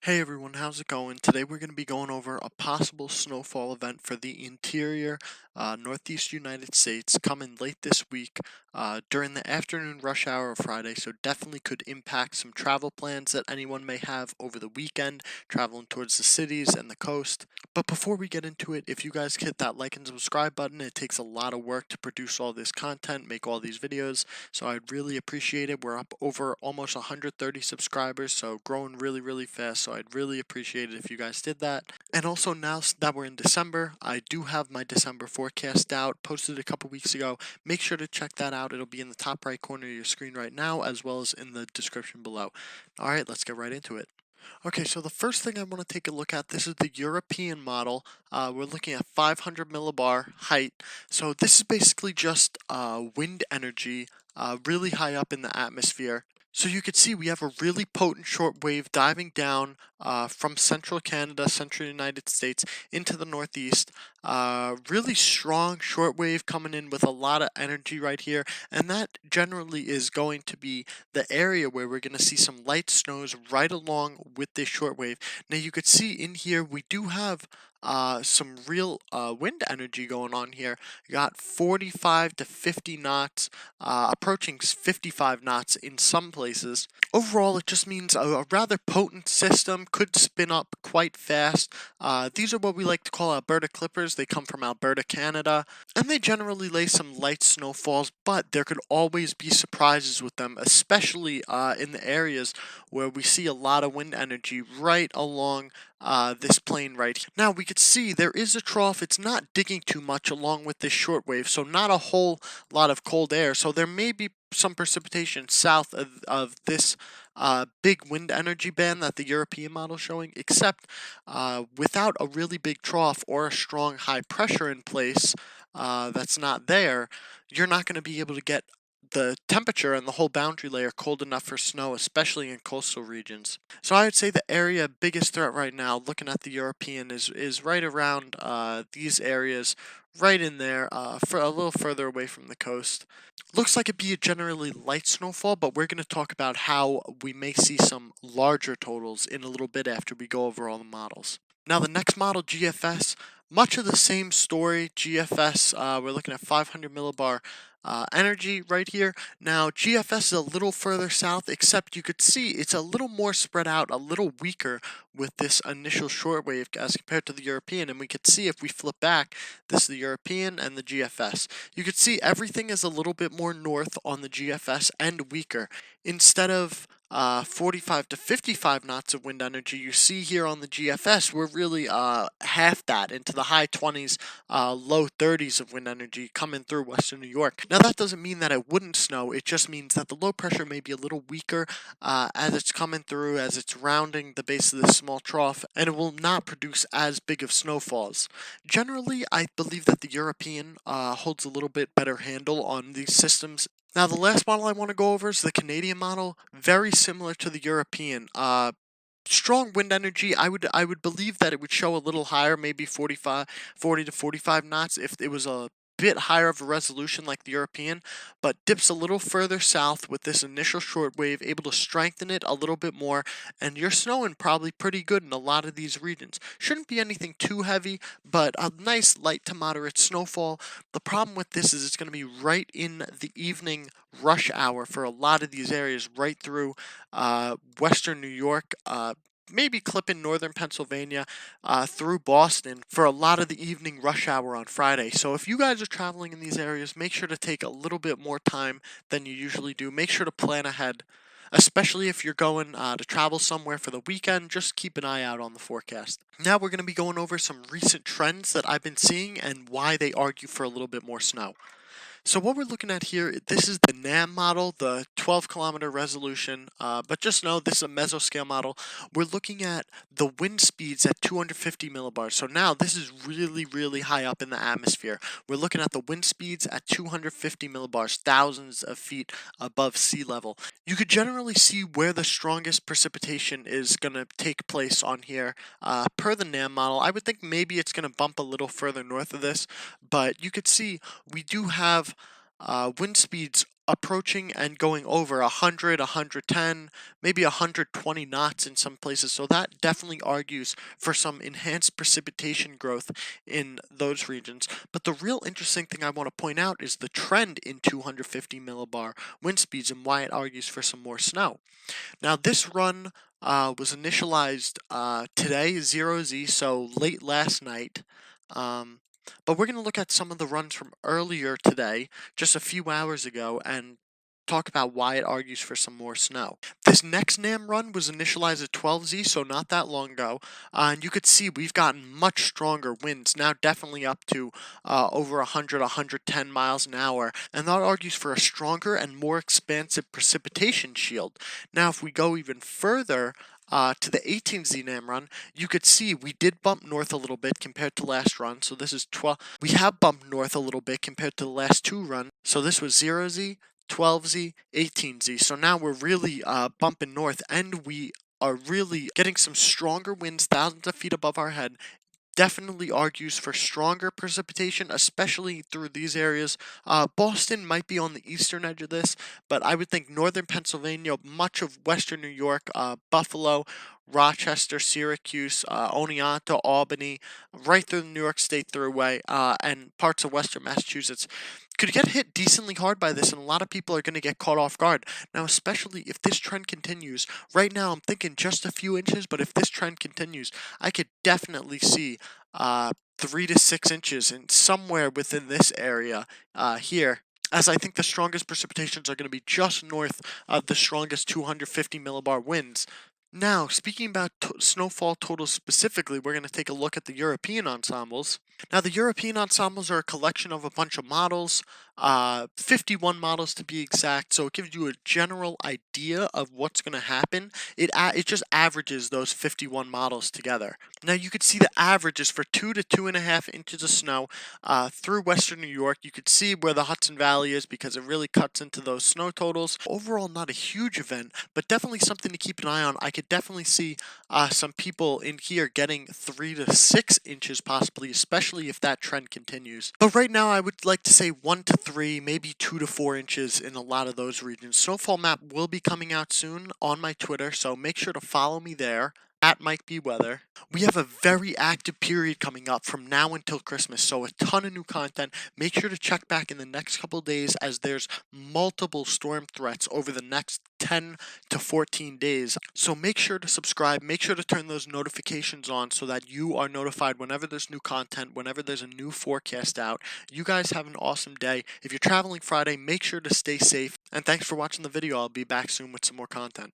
Hey everyone, how's it going? Today we're going to be going over a possible snowfall event for the interior northeast United States coming late this week during the afternoon rush hour of Friday, so definitely could impact some travel plans that anyone may have over the weekend, traveling towards the cities and the coast. But before we get into it, if you guys hit that like and subscribe button, it takes a lot of work to produce all this content, make all these videos, so I'd really appreciate it. We're up over almost 130 subscribers, so growing really, really fast. So I'd really appreciate it if you guys did that. And also, now that we're in December, I do have my December forecast out, posted a couple weeks ago. Make sure to check that out. It'll be in the top right corner of your screen right now, as well as in the description below. All right, let's get right into it. Okay, so the first thing I want to take a look at, this is the European model. We're looking at 500 millibar height. So this is basically just wind energy really high up in the atmosphere. So you can see we have a really potent shortwave diving down from central Canada, central United States into the northeast. Really strong shortwave coming in with a lot of energy right here, and that generally is going to be the area where we're going to see some light snows right along with this shortwave. Now you could see in here we do have some real wind energy going on here. You got 45 to 50 knots, approaching 55 knots in some places. Overall, it just means a rather potent system could spin up quite fast. These are what we like to call Alberta Clippers. They come from Alberta, Canada, and they generally lay some light snowfalls, but there could always be surprises with them, especially in the areas where we see a lot of wind energy right along this plane right here. Now we could see there is a trough. It's not digging too much along with this shortwave, so not a whole lot of cold air. So there may be some precipitation south of this big wind energy band that the European model is showing, except without a really big trough or a strong high pressure in place that's not there, you're not going to be able to get the temperature and the whole boundary layer cold enough for snow, especially in coastal regions. So I would say the area biggest threat right now, looking at the European, is right around these areas, right in there, for a little further away from the coast. Looks like it'd be a generally light snowfall, but we're going to talk about how we may see some larger totals in a little bit after we go over all the models. Now the next model, GFS, much of the same story. GFS, we're looking at 500 millibar energy right here. Now GFS is a little further south, except you could see it's a little more spread out, a little weaker with this initial shortwave as compared to the European. And we could see if we flip back, this is the European and the GFS. You could see everything is a little bit more north on the GFS and weaker. Instead of 45 to 55 knots of wind energy you see here on the GFS, we're really half that, into the high 20s, low 30s of wind energy coming through western New York. Now that doesn't mean that it wouldn't snow, it just means that the low pressure may be a little weaker as it's coming through, as it's rounding the base of this small trough, and it will not produce as big of snowfalls. Generally, I believe that the European holds a little bit better handle on these systems. Now, the last model I want to go over is the Canadian model, very similar to the European. Strong wind energy. I would believe that it would show a little higher, maybe 40 to 45 knots if it was a bit higher of a resolution like the European, but dips a little further south with this initial shortwave, able to strengthen it a little bit more, and you're snowing probably pretty good in a lot of these regions. Shouldn't be anything too heavy, but a nice light to moderate snowfall. The problem with this is it's going to be right in the evening rush hour for a lot of these areas, right through western New York, maybe clipping northern Pennsylvania through Boston for a lot of the evening rush hour on Friday. So if you guys are traveling in these areas, make sure to take a little bit more time than you usually do. Make sure to plan ahead. Especially if you're going to travel somewhere for the weekend, just keep an eye out on the forecast. Now we're going to be going over some recent trends that I've been seeing and why they argue for a little bit more snow. So what we're looking at here, this is the NAM model, the 12-kilometer resolution, but just know this is a mesoscale model. We're looking at the wind speeds at 250 millibars. So now this is really, really high up in the atmosphere. We're looking at the wind speeds at 250 millibars, thousands of feet above sea level. You could generally see where the strongest precipitation is going to take place on here. Per the NAM model, I would think maybe it's going to bump a little further north of this, but you could see we do have wind speeds approaching and going over 100, 110, maybe 120 knots in some places. So that definitely argues for some enhanced precipitation growth in those regions. But the real interesting thing I want to point out is the trend in 250 millibar wind speeds and why it argues for some more snow. Now, this run was initialized today, 0Z, so late last night. Um, but we're going to look at some of the runs from earlier today, just a few hours ago, and talk about why it argues for some more snow. This next NAM run was initialized at 12Z, so not that long ago, and you could see we've gotten much stronger winds, now definitely up to over 100, 110 miles an hour, and that argues for a stronger and more expansive precipitation shield. Now, if we go even further, to the 18Z NAM run, you could see we did bump north a little bit compared to last run. So this is 12. We have bumped north a little bit compared to the last two runs. So this was 0Z, 12Z, 18Z. So now we're really bumping north, and we are really getting some stronger winds thousands of feet above our head. Definitely argues for stronger precipitation, especially through these areas. Boston might be on the eastern edge of this, but I would think northern Pennsylvania, much of western New York, Buffalo, Rochester, Syracuse, Oneonta, Albany, right through the New York State Thruway, and parts of western Massachusetts could get hit decently hard by this, and a lot of people are going to get caught off guard. Now, especially if this trend continues, right now I'm thinking just a few inches, but if this trend continues, I could definitely see 3 to 6 inches and somewhere within this area here, as I think the strongest precipitations are going to be just north of the strongest 250 millibar winds. Now, speaking about snowfall totals specifically, we're going to take a look at the European ensembles. Now, the European ensembles are a collection of a bunch of models, 51 models to be exact, so it gives you a general idea of what's going to happen. It just averages those 51 models together. Now, you could see the averages for 2 to 2.5 inches of snow through western New York. You could see where the Hudson Valley is because it really cuts into those snow totals. Overall, not a huge event, but definitely something to keep an eye on. I could definitely see some people in here getting 3 to 6 inches possibly, especially if that trend continues. But right now, I would like to say 1 to 3, maybe 2 to 4 inches in a lot of those regions. Snowfall map will be coming out soon on my Twitter, so make sure to follow me there at Mike B. Weather. We have a very active period coming up from now until Christmas, so a ton of new content. Make sure to check back in the next couple days as there's multiple storm threats over the next 10 to 14 days. So make sure to subscribe, make sure to turn those notifications on so that you are notified whenever there's new content, whenever there's a new forecast out. You guys have an awesome day. If you're traveling Friday, make sure to stay safe, and thanks for watching the video. I'll be back soon with some more content.